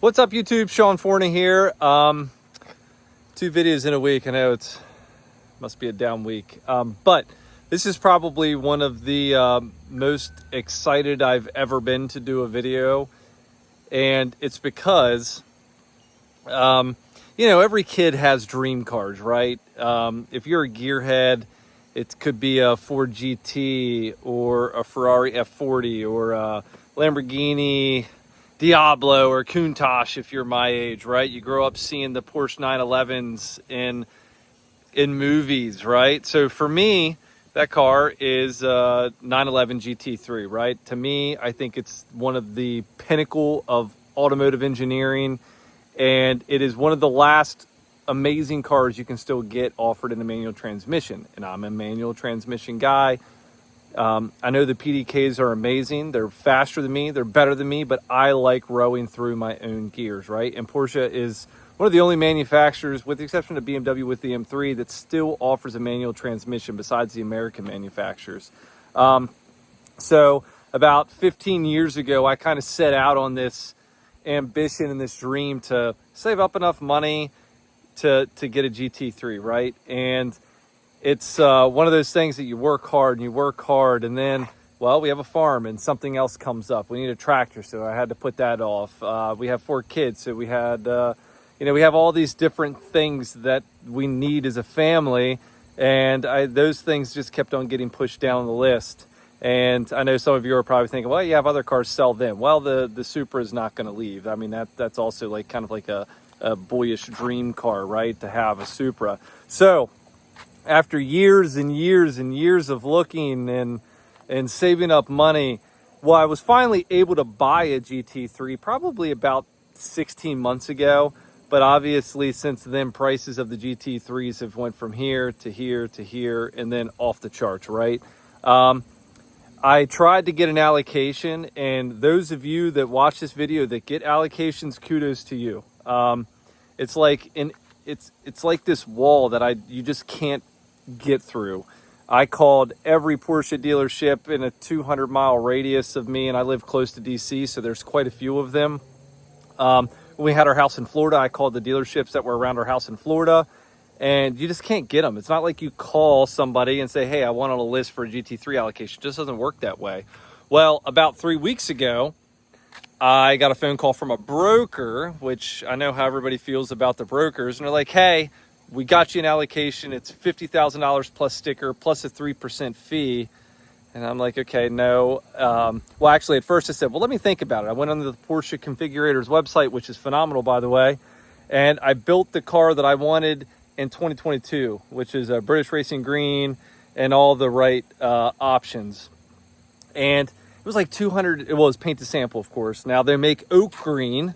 What's up, YouTube? Sean Forney here. 2 videos in a week. I know it must be a down week, but this is probably one of the most excited I've ever been to do a video, and it's because you know, every kid has dream cars, right? If you're a gearhead, it could be a Ford GT or a Ferrari F40 or a Lamborghini Diablo or Countach if you're my age, right? You grow up seeing the Porsche 911s in movies, right? So for me, that car is a 911 GT3, right? To me, I think it's one of the pinnacle of automotive engineering, and it is one of the last amazing cars you can still get offered in a manual transmission. And I'm a manual transmission guy. I know the PDKs are amazing. They're faster than me. They're better than me, but I like rowing through my own gears, right? And Porsche is one of the only manufacturers, with the exception of BMW with the M3, that still offers a manual transmission besides the American manufacturers. So about 15 years ago, I kind of set out on this ambition and this dream to save up enough money to get a GT3, right? And it's one of those things that you work hard and then, well, we have a farm and something else comes up. We need a tractor, so I had to put that off. We have 4 kids, so we had, you know, we have all these different things that we need as a family, and those things just kept on getting pushed down the list. And I know some of you are probably thinking, well, you have other cars, sell them. Well, the Supra is not going to leave. I mean, that's also like kind of like a boyish dream car, right, to have a Supra. So after years and years and years of looking and saving up money, well, I was finally able to buy a GT3 probably about 16 months ago. But obviously, since then, prices of the GT3s have went from here to here to here and then off the charts, right? I tried to get an allocation, and those of you that watch this video that get allocations, kudos to you. It's like it's like this wall that you just can't get through. I called every Porsche dealership in a 200-mile radius of me, and I live close to DC, so there's quite a few of them. When we had our house in Florida, I called the dealerships that were around our house in Florida, and you just can't get them. It's not like you call somebody and say, hey, I want on a list for a GT3 allocation. It just doesn't work that way. Well, about 3 weeks ago, I got a phone call from a broker, which I know how everybody feels about the brokers, and they're like, hey, we got you an allocation. It's $50,000 plus sticker plus a 3% fee. And I'm like, okay, no. Well, actually, at first I said, well, let me think about it. I went on the Porsche Configurator's website, which is phenomenal, by the way, and I built the car that I wanted in 2022, which is a British Racing Green and all the right options. And it was like 200. Well, it was paint to sample, of course. Now they make oak green,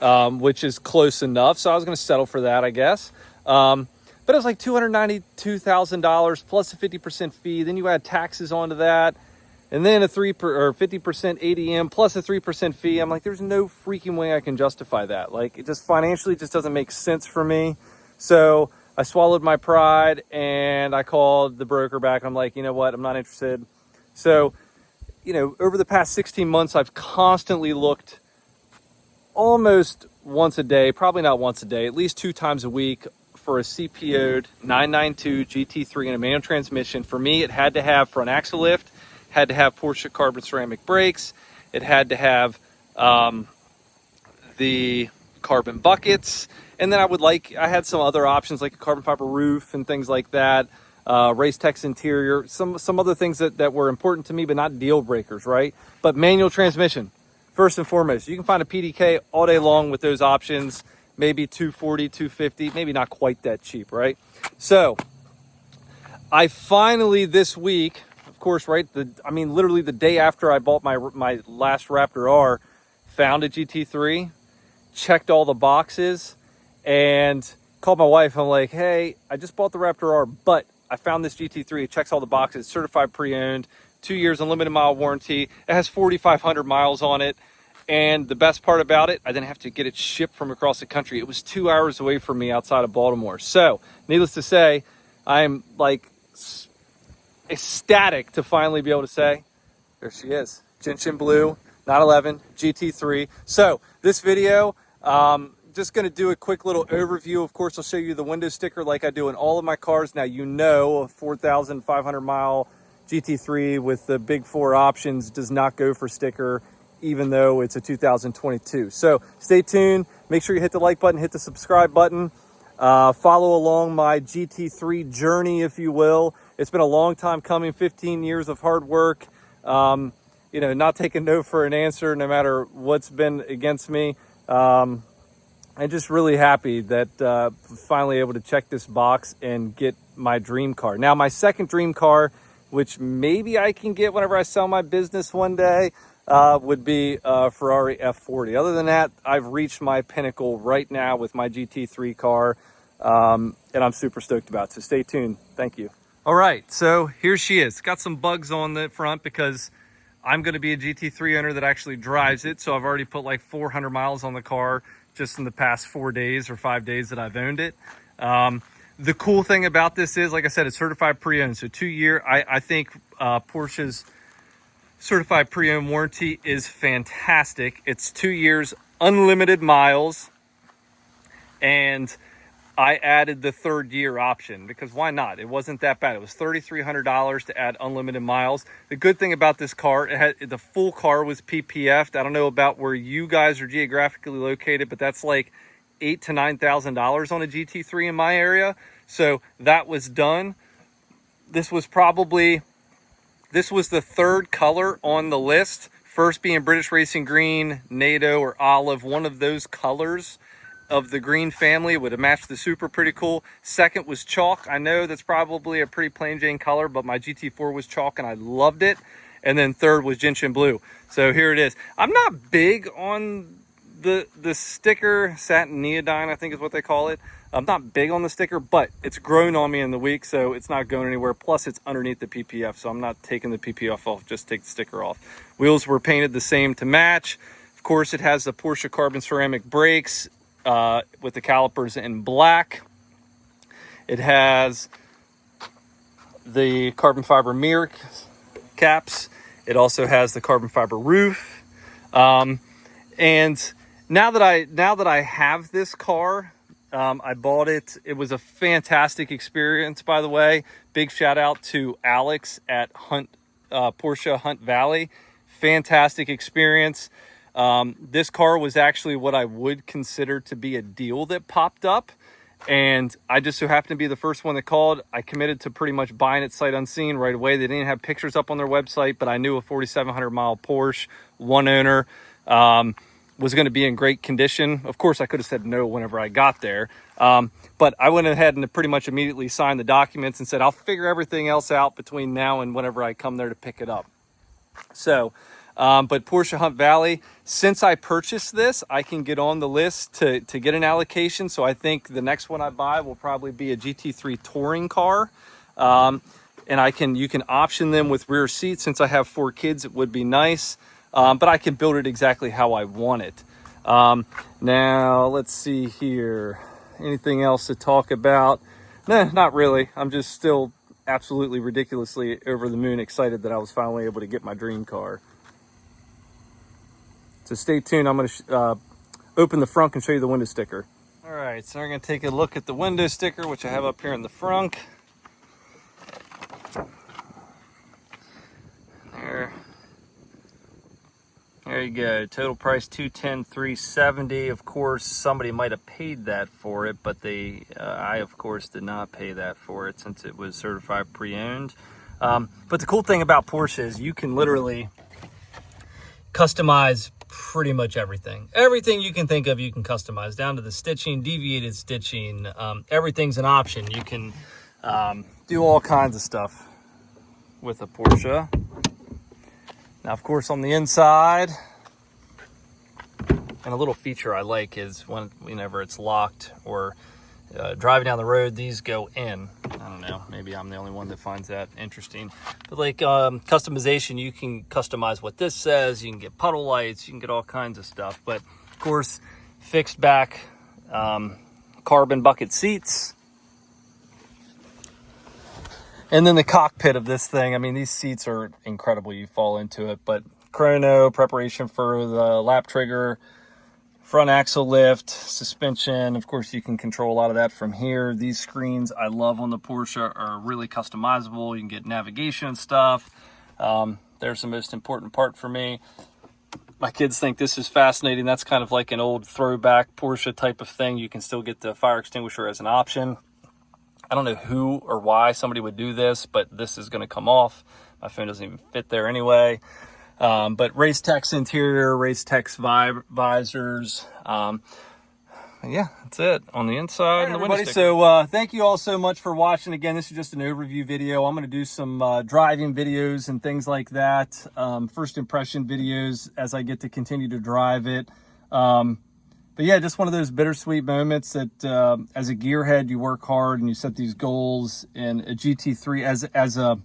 which is close enough, so I was going to settle for that, I guess. But it was like $292,000 plus a 50% fee. Then you add taxes onto that, and then a 50% ADM plus a 3% fee. I'm like, there's no freaking way I can justify that. Like, it just financially just doesn't make sense for me. So I swallowed my pride and I called the broker back. And I'm like, you know what? I'm not interested. So, you know, over the past 16 months, I've constantly looked almost once a day, probably not once a day, at least 2 times a week for a CPO'd 992 GT3 in a manual transmission. For me, it had to have front axle lift, had to have Porsche carbon ceramic brakes, it had to have the carbon buckets, and then I had some other options like a carbon fiber roof and things like that, Race Tex interior, some other things that were important to me, but not deal breakers, right? But manual transmission, first and foremost. You can find a PDK all day long with those options. Maybe 240, 250, maybe not quite that cheap, right? So I finally this week, of course, right? Literally the day after I bought my last Raptor R, found a GT3, checked all the boxes, and called my wife. I'm like, hey, I just bought the Raptor R, but I found this GT3. It checks all the boxes, certified pre-owned, 2 years unlimited mile warranty. It has 4,500 miles on it. And the best part about it, I didn't have to get it shipped from across the country. It was 2 hours away from me outside of Baltimore. So, needless to say, I'm like ecstatic to finally be able to say, there she is, Gentian Blue, 911 GT3. So, this video, Just going to do a quick little overview. Of course, I'll show you the window sticker like I do in all of my cars. Now, you know, a 4,500 mile GT3 with the big 4 options does not go for sticker, even though it's a 2022. So stay tuned. Make sure you hit the like button, hit the subscribe button. Follow along my GT3 journey, if you will. It's been a long time coming, 15 years of hard work. You know, not taking no for an answer, no matter what's been against me. I'm just really happy that finally able to check this box and get my dream car. Now, my second dream car, which maybe I can get whenever I sell my business one day, would be a Ferrari F40. Other than that, I've reached my pinnacle right now with my GT3 car, and I'm super stoked about it. So stay tuned. Thank you. All right, so here she is. Got some bugs on the front because I'm going to be a GT3 owner that actually drives it. So I've already put like 400 miles on the car just in the past 4 days or 5 days that I've owned it. The cool thing about this is, like I said, it's certified pre-owned. So 2 year, I think Porsche's certified pre-owned warranty is fantastic. It's 2 years, unlimited miles. And I added the 3rd year option because why not? It wasn't that bad. It was $3,300 to add unlimited miles. The good thing about this car, the full car was PPF'd. I don't know about where you guys are geographically located, but that's like $8,000 to $9,000 on a GT3 in my area. So that was done. This was the 3rd color on the list. First being British Racing Green, NATO, or Olive, one of those colors of the green family would have matched the Supra pretty cool. Second was chalk. I know that's probably a pretty plain Jane color, but my GT4 was chalk and I loved it. And then 3rd was gentian blue. So here it is. I'm not big on the sticker, satin neodyne, I think is what they call it. I'm not big on the sticker, but it's grown on me in the week, so it's not going anywhere. Plus, it's underneath the PPF, so I'm not taking the PPF off, just take the sticker off. Wheels were painted the same to match. Of course, it has the Porsche carbon ceramic brakes, with the calipers in black. It has the carbon fiber mirror caps. It also has the carbon fiber roof. And now that I have this car, I bought it. It was a fantastic experience, by the way. Big shout out to Alex at Porsche Hunt Valley. Fantastic experience. This car was actually what I would consider to be a deal that popped up, and I just so happened to be the first one that called. I committed to pretty much buying it sight unseen right away. They didn't have pictures up on their website, but I knew a 4,700 mile Porsche, one owner, was going to be in great condition. Of course, I could have said no whenever I got there, but I went ahead and pretty much immediately signed the documents and said, I'll figure everything else out between now and whenever I come there to pick it up. So, but Porsche Hunt Valley, since I purchased this, I can get on the list to get an allocation. So I think the next one I buy will probably be a GT3 touring car. And you can option them with rear seats. Since I have 4 kids, it would be nice. But I can build it exactly how I want it. Now, let's see here. Anything else to talk about? Nah, not really. I'm just still absolutely ridiculously over the moon excited that I was finally able to get my dream car. So stay tuned. I'm going to open the front and show you the window sticker. All right, so we're going to take a look at the window sticker, which I have up here in the front. There you go. Total price $210,370. Of course, somebody might have paid that for it, but I of course did not pay that for it since it was certified pre-owned. But the cool thing about Porsche is you can literally customize pretty much everything. Everything you can think of, you can customize, down to the stitching, deviated stitching. Everything's an option. You can do all kinds of stuff with a Porsche. Now, of course, on the inside, and a little feature I like is whenever it's locked or driving down the road, these go in. I don't know, maybe I'm the only one that finds that interesting. But like customization, you can customize what this says. You can get puddle lights, you can get all kinds of stuff. But of course, fixed back carbon bucket seats. And then the cockpit of this thing, I mean, these seats are incredible. You fall into it. But chrono, preparation for the lap trigger, front axle lift, suspension. Of course, you can control a lot of that from here. These screens I love on the Porsche are really customizable. You can get navigation and stuff. There's the most important part for me. My kids think this is fascinating. That's kind of like an old throwback Porsche type of thing. You can still get the fire extinguisher as an option. I don't know who or why somebody would do this, but this is going to come off. My phone doesn't even fit there anyway. But Race Tech's interior, Race Tech's visors. Yeah, that's it on the inside. Right, and the everybody, so thank you all so much for watching. Again, this is just an overview video. I'm going to do some driving videos and things like that. First impression videos as I get to continue to drive it. But yeah, just one of those bittersweet moments that as a gearhead, you work hard and you set these goals. And a GT3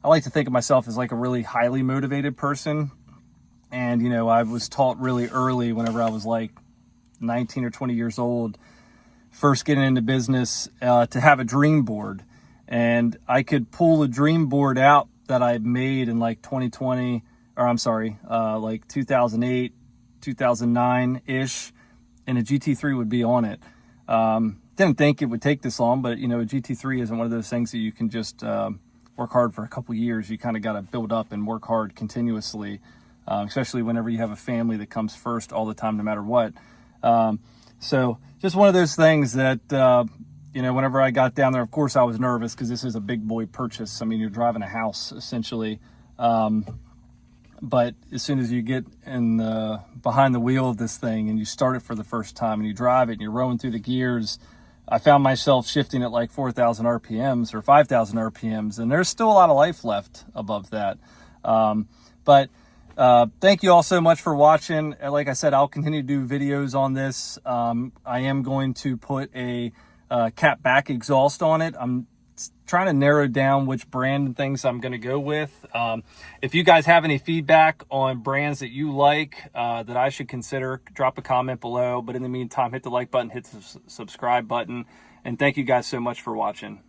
I like to think of myself as like a really highly motivated person. And, you know, I was taught really early whenever I was like 19 or 20 years old, first getting into business, to have a dream board. And I could pull a dream board out that I made in like 2020, or I'm sorry, like 2008, 2009-ish, and a GT3 would be on it. Didn't think it would take this long, but, you know, a GT3 isn't one of those things that you can just work hard for a couple years. You kind of got to build up and work hard continuously, especially whenever you have a family that comes first all the time, no matter what. So just one of those things that, you know, whenever I got down there, of course I was nervous because this is a big boy purchase. I mean, you're driving a house essentially. But as soon as you get in behind the wheel of this thing and you start it for the first time and you drive it and you're rolling through the gears, I found myself shifting at like 4,000 RPMs or 5,000 RPMs, and there's still a lot of life left above that. Thank you all so much for watching. Like I said, I'll continue to do videos on this. I am going to put a cap back exhaust on it. I'm trying to narrow down which brand and things I'm going to go with. If you guys have any feedback on brands that you like that I should consider, drop a comment below. But in the meantime, hit the like button, hit the subscribe button. And thank you guys so much for watching.